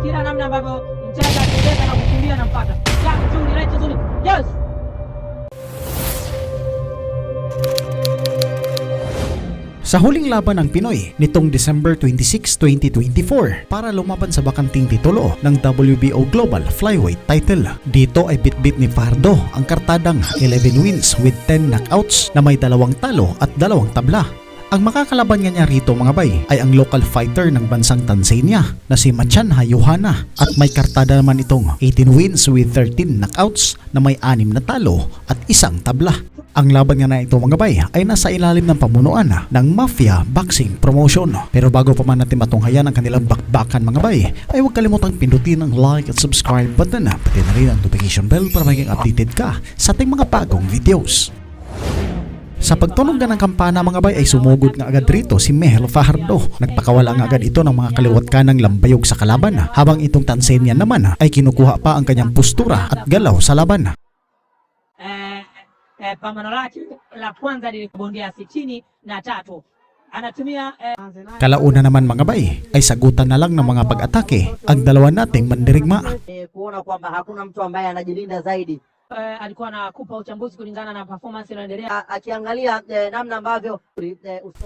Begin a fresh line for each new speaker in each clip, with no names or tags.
kila namna ambavyo mchanga anacheza na kukimbia na mpaka. Nzuri, right nzuri. Yes.
Sa huling laban ng Pinoy nitong December 26, 2024 para lumaban sa bakanting titulo ng WBO Global Flyweight title. Dito ay bitbit ni Fajardo ang kartadang 11 wins with 10 knockouts na may 2 talo at 2 tabla. Ang makakalaban nga niya rito mga bay ay ang local fighter ng bansang Tanzania na si Machanha Yohana at may kartada naman itong 18 wins with 13 knockouts na may 6 na talo at 1 tabla. Ang laban nga na ito mga bay ay nasa ilalim ng pamunuan ng Mafia Boxing Promotion. Pero bago pa man natin matunghayan ang kanilang bakbakan mga bay, ay huwag kalimutang pindutin ang like at subscribe button pati na rin ang notification bell para maging updated ka sa ating mga bagong videos. Sa pagtunog ng kampana mga bay ay sumugod nga agad rito si Mel Fajardo. Nagpakawala nga agad ito ng mga kaliwat kanang lambayog sa kalaban habang itong Tanzania naman ay kinukuha pa ang kanyang postura at galaw sa laban.
Pambano lake la kwanza lilibondia 63 anatumia
Kalauna naman mga bay ay sagutan na lang ng mga pag-atake ang dalawa nating mandirigma.
Kuona kwamba hakuna mtu ambaye anajilinda zaidi.
Alikuwa anakupa uchambuzi kulingana na performance inayoendelea
Akiangalia namna ambavyo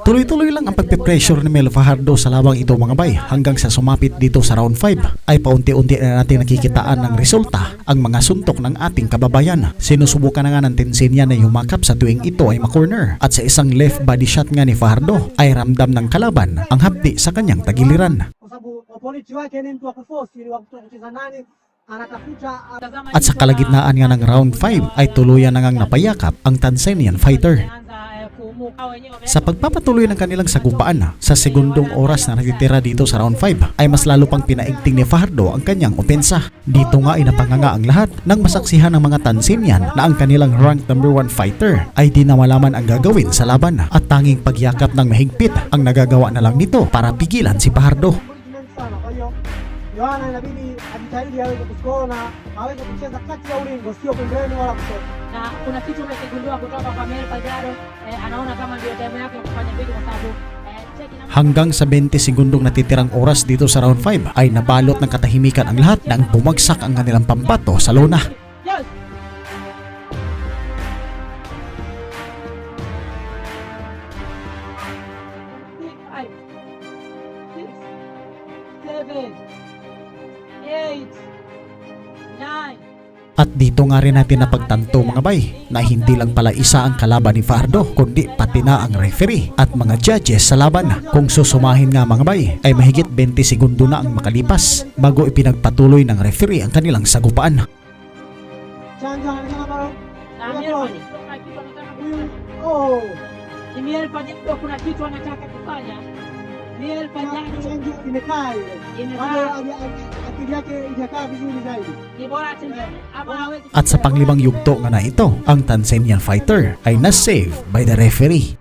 Tuloy-tuloy lang ang pagpe-pressure ni Mel Fajardo sa labang ito mga bay hanggang sa sumapit dito sa round 5 ay paunti-unti na natin nakikitaan ng resulta ang mga suntok ng ating kababayan. Sinusubukan na nga ng Tanzania na yumakap sa tuwing ito ay makorner at sa isang left body shot nga ni Fajardo ay ramdam ng kalaban ang hapdi sa kanyang tagiliran. At sa kalagitnaan nga ng round 5 ay tuluyan na ngang napayakap ang Tanzanian fighter. Sa pagpapatuloy ng kanilang sagupaan sa segundong oras na natitira dito sa round 5 ay mas lalo pang pinaigting ni Fajardo ang kanyang opensa. Dito nga ay napanganga ang lahat ng masaksihan ng mga Tanzanian na ang kanilang ranked number 1 fighter ay di na malaman ang gagawin sa laban at tanging pagyakap ng mahigpit ang nagagawa na lang nito para pigilan si Fajardo.
Yohana inabidi ajitahidi aweze kuscore na aweze kucheza kati ya ulingo, sio pembeni wala kushoto.
na kuna kitu umekigundua kutoka kwa Mel Fajardo, anaona kama ndio time yake ya kufanya vitu kwa sababu
hanggang sa 20 segundong natitirang oras dito sa round 5 ay nabalot ng katahimikan ang lahat nang bumagsak ang kanilang pambato sa lona.
yes.
At dito nga rin natin napagtanto mga bay na hindi lang pala isa ang kalaban ni Fajardo kundi pati na ang referee at mga judges sa laban. Kung susumahin nga mga bay ay mahigit 20 segundo na ang makalipas bago ipinagpatuloy ng referee ang kanilang sagupaan.
Mel Fajardo kuna kitu anataka kufanya. Mel Fajardo
Imekaa
imekaa
akili yake ijakaa vizuri zaidi.
ni bora atembee ama hawezi.
At sa panglibang yugto nga na ito, ang Tanzanian fighter ay na-save by the referee.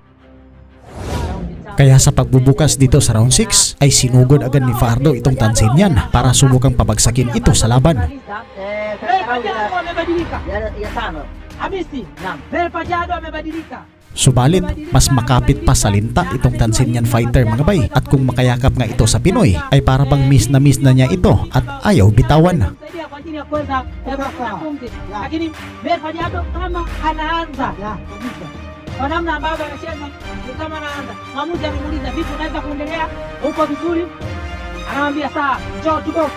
Kaya sa pagbubukas dito sa round 6 ay sinugod agad ni Fajardo itong Tanzanian para subukang pabagsakin ito sa laban.
Mel Fajardo amebadilika.
ya tano.
Hamisi. Mel Fajardo amebadilika.
Subalit, mas makapit pa sa linta itong Tanzanian fighter mga bay at kung makayakap nga ito sa Pinoy ay para bang miss na niya ito at ayaw bitawan.
Lakini Mel Fajardo kama anaanza kwa namna ambavyo anacheza ni kama anaanza. Mwamuzi amemuuliza vipi, unaweza kuendelea huko vizuri? Anamwambia sawa, njoo tu box.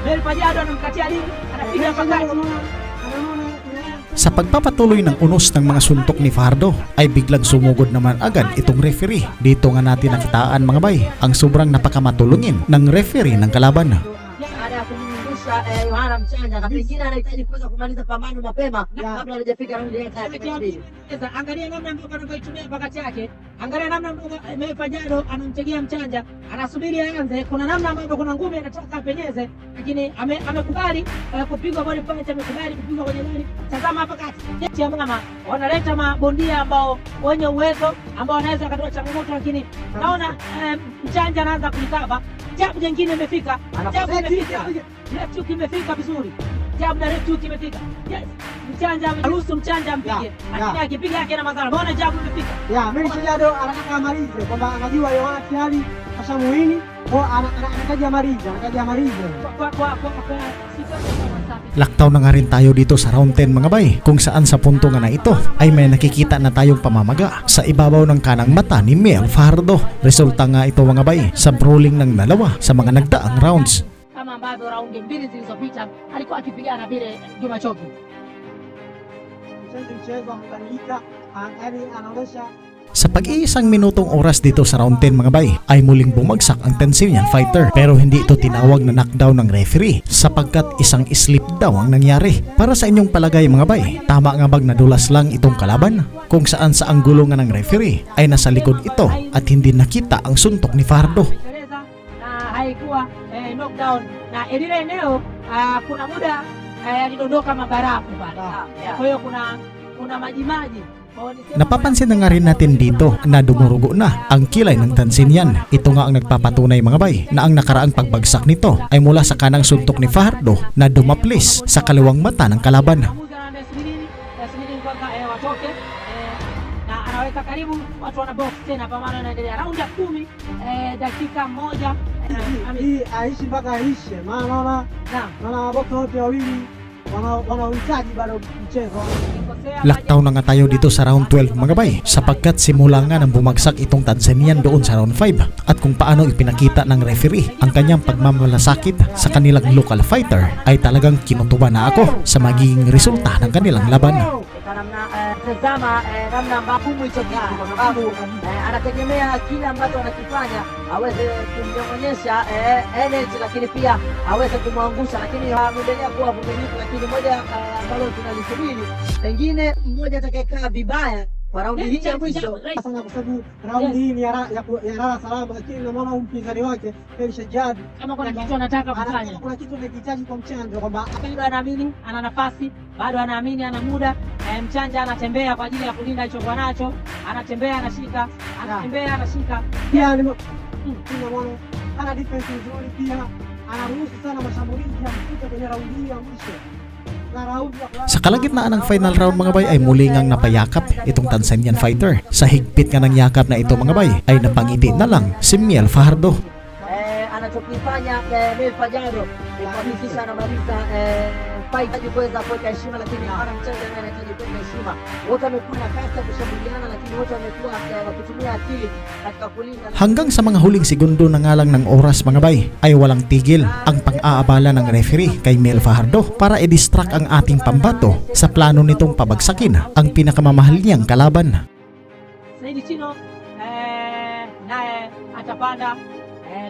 Mel Fajardo anamkatia ringi, anapiga pakati.
Sa pagpapatuloy ng unos ng mga suntok ni Fajardo ay biglang sumugod naman agad itong referee. Dito nga natin nakitaan mga bay ang sobrang napakamatulungin ng referee ng kalaban.
Baada ya kumrudisha Yohana mchanja na pengine anahitaji kuweza kumaliza pambano mapema kabla hajafika raundi ya tatu.
Angalia namna ambavyo anavyoitumia pakati yake, angalia namna ambavyo Mel Fajardo anamtegea mchanja, anasubiri aanze. Kuna namna ambavyo kuna ngumi anataka apenyeze, lakini amekubali kupigwa body punch, amekubali kupigwa kwenye body. Tazama hapa kati ya mama wanaleta mabondia ambao wenye uwezo ambao wanaweza katoa changamoto, lakini naona mchanja anaanza kulikaba. Jabu jingine imefika, jabu imefika, left hook imefika vizuri. Jabu na red tooth imefika. Yes. Mchanja ameruhusu mchanja ampige. Lakini akipiga yake na madhara. Mbona Jabu imefika?
Ya, Melisha Jado anataka amalize kwamba anajua Yohana tayari kashamuhini, kwa anataka amalize.
Laktaw na nga rin tayo dito sa round 10 mga bay, kung saan sa punto nga na ito ay may nakikita na tayong pamamaga sa ibabaw ng kanang mata ni Mel Fajardo. Resulta nga ito mga bay sa brawling ng dalawa sa mga nagdaang rounds.
Kama ambavyo raundi mbili zilizopita alikuwa akipigana vile Juma Choki.
Mchezo amebadilika, yaani anaonyesha
Sa pag-iisang minutong oras dito sa round 10 mga bay ay muling bumagsak ang Tanzanian fighter, pero hindi ito tinawag na knockdown ng referee sapagkat isang slip daw ang nangyari. Para sa inyong palagay mga bay, tama nga bang nadulas lang itong kalaban? Kung saan sa anggulo nga ng referee ay nasa likod ito at hindi nakita ang suntok ni Fajardo.
Na haikuwa knockdown na ile eneo kuna muda alidondoka mabarafu pale. Kwa hiyo kuna majimaji.
Napapansin na nga rin natin dito na dumurugo na ang kilay ng Tanzanian. Ito nga ang nagpapatunay mga bay na ang nakaraang pagbagsak nito ay mula sa kanang suntok ni Fajardo na dumaplis sa kaliwang mata ng kalaban.
Na anaweka karibu watu wana box tena, pambano inaendelea raundi ya 10 dakika moja.
hii aishi mpaka aishe, maana naona maboksa wote wawili wanauhitaji bado mchezo.
Laktaw na nga tayo dito sa round 12 mga bay sapagkat simula nga nang bumagsak itong Tanzanian doon sa round 5 at kung paano ipinakita ng referee ang kanyang pagmamalasakit sa kanilang local fighter ay talagang kinutuba na ako sa magiging resulta ng kanilang laban.
Tazama namna ambavyo hicho kitu, kwa sababu anategemea kile ambacho anakifanya aweze kumnyonyesha energy, lakini pia aweze kumwangusha, lakini ameendelea kuwa vumilivu. Lakini moja ambalo tunalisubiri, pengine mmoja atakayekaa vibaya kwa raundi hii ya mwisho
Sana kwa sababu raundi hii ni ya lala salama, lakini naona mpinzani wake Melisha Jado
Kama kuna kitu anataka kufanya,
kuna kitu anakihitaji kwa mchanga, kwamba
bado anaamini ana nafasi, bado anaamini ana muda. Mchanja anatembea kwa ajili ya kulinda alichokuwa nacho, anatembea anashika, anatembea anashika.
pia nimeona ana defense nzuri, pia anaruhusu sana mashambulizi ya mfuta kwenye raundi hii ya mwisho.
Sa kalagitnaan ng final round mga bay ay muli ngang napayakap itong Tanzanian fighter. Sa higpit nga ng yakap na ito mga bay ay napangiti na lang si Mel Fajardo.
anachokifanya Mel Fajardo ni kuhakikisha anamaliza fight ili kuweza kuweka heshima, lakini hawana mchezo anahitaji kuweka heshima. Wote wamekuwa na kasi ya kushambuliana, lakini wote wamekuwa wakitumia akili katika kulinda.
Hanggang sa mga huling segundo na nga lang ng oras mga bay ay walang tigil ang pang-aabala ng referee kay Mel Fajardo para i-distract ang ating pambato sa plano nitong pabagsakin ang pinakamamahal niyang kalaban.
Saidi Chino naye atapanda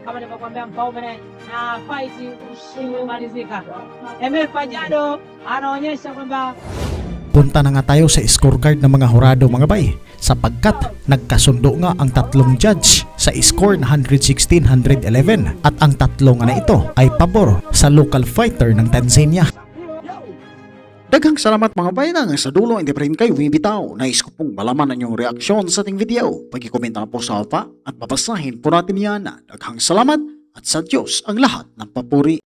kama nilivyokuambia Mfaume na fight imemalizika. Mel Fajardo anaonyesha kwamba
Punta na nga tayo sa scorecard ng mga hurado mga bay sapagkat nagkasundo nga ang tatlong judge sa score na 116-111 at ang tatlo nga na ito ay pabor sa local fighter ng Tanzania. Daghang salamat mga bayanang sa dulo, hindi pa rin kayo bumibitaw. Nais ko pong malaman ang inyong reaksyon sa ating video. Pag-i-comment na po sa alta at babasahin po natin yan. Daghang salamat at sa Diyos ang lahat ng papuri.